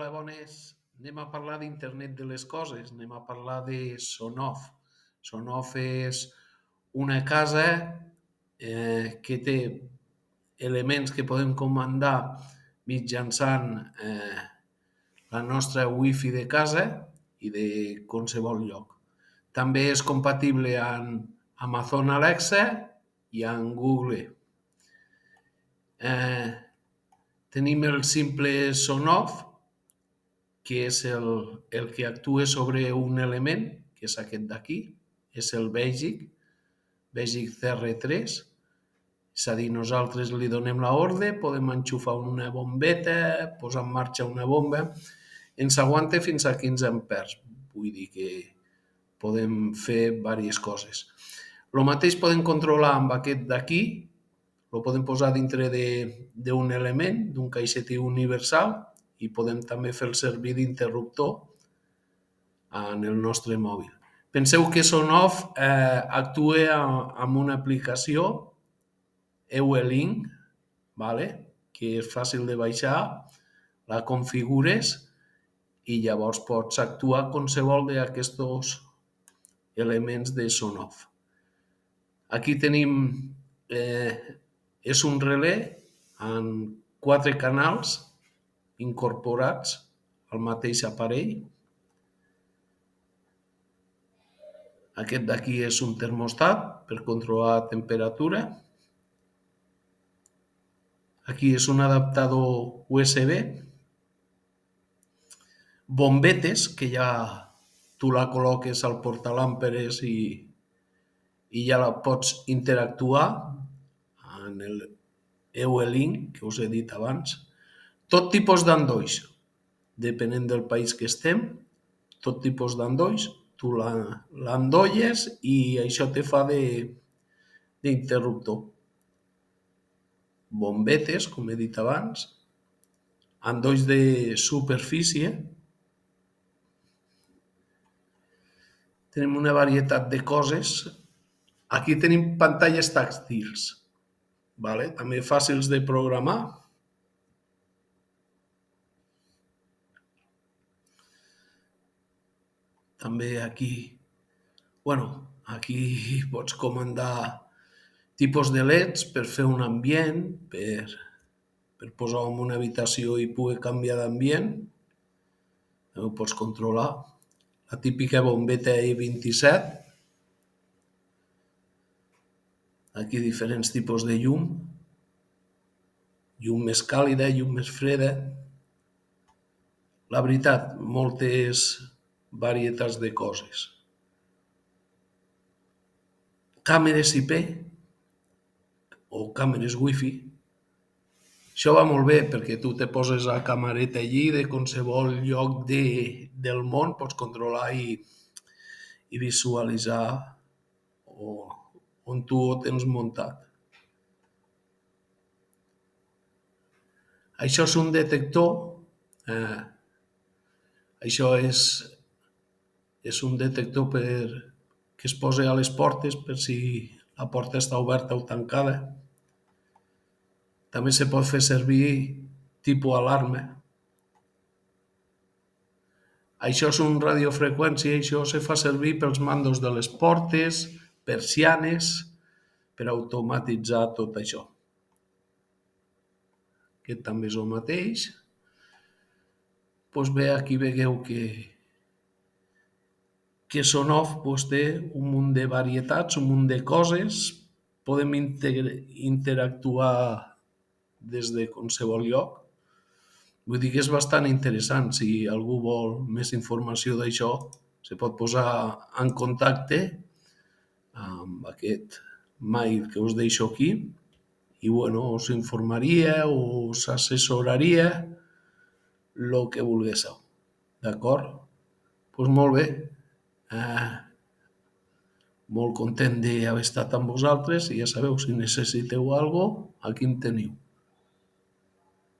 Hola, bones. Anem a parlar d'Internet de les coses, anem a parlar de Sonoff. Sonoff és una casa que té elements que podem comandar mitjançant la nostra wifi de casa i de qualsevol lloc. També és compatible amb Amazon Alexa i amb Google. Tenim el simple Sonoff, que és el que actua sobre un element, que és aquest d'aquí, és el Basic CR3, és a dir, nosaltres li donem l'ordre, podem enxufar una bombeta, posar en marxa una bomba, ens aguanta fins a 15 amperes, vull dir que podem fer diverses coses. El mateix podem controlar amb aquest d'aquí, el podem posar dintre d'un element, d'un caixetí universal, i podem també fer el servir d'interruptor en el nostre mòbil. Penseu que Sonoff actua amb una aplicació, EUE-Link, que és fàcil de baixar, la configures i llavors pots actuar qualsevol d'aquests elements de Sonoff. Aquí tenim, és un relé amb 4 canals incorporats al mateix aparell. Aquest d'aquí és un termostat per controlar la temperatura. Aquí és un adaptador USB. Bombetes, que ja tu la col·loques al portalàmperes i ja la pots interactuar en el EUE-Link que us he dit abans. Tot tipus d'endolls, depenent del país que estem, tot tipus d'endolls, tu l'endolles i això te fa d'interruptor. Bombetes, com he dit abans, endolls de superfície. Tenim una varietat de coses. Aquí tenim pantalles tàctils, també fàcils de programar. També aquí pots comandar tipus de LEDs per fer un ambient, per posar en una habitació i poder canviar d'ambient. Ho pots controlar. La típica bombeta I27. Aquí diferents tipus de llum. Llum més càlida, llum més freda. La veritat, moltes varietats de coses. Càmeres IP o càmeres wifi. Això va molt bé perquè tu te poses la camareta allí de qualsevol lloc del món, pots controlar i visualitzar on tu ho tens muntat. Això és un detector. Això és un detector que es posa a les portes per si la porta està oberta o tancada. També se pot fer servir tipus alarma. Això és un radiofreqüència, això se fa servir pels mandos de les portes, persianes, per automatitzar tot això. Aquest també és el mateix. Doncs bé, aquí veieu que Sonoff té un munt de varietats, un munt de coses. Podem interactuar des de qualsevol lloc. Vull dir que és bastant interessant. Si algú vol més informació d'això, se pot posar en contacte amb aquest mail que us deixo aquí i us informaria o us assessoraria el que volguéssiu. D'acord? Doncs molt bé. Molt content d'haver estat amb vosaltres i ja sabeu, si necessiteu alguna cosa, aquí em teniu.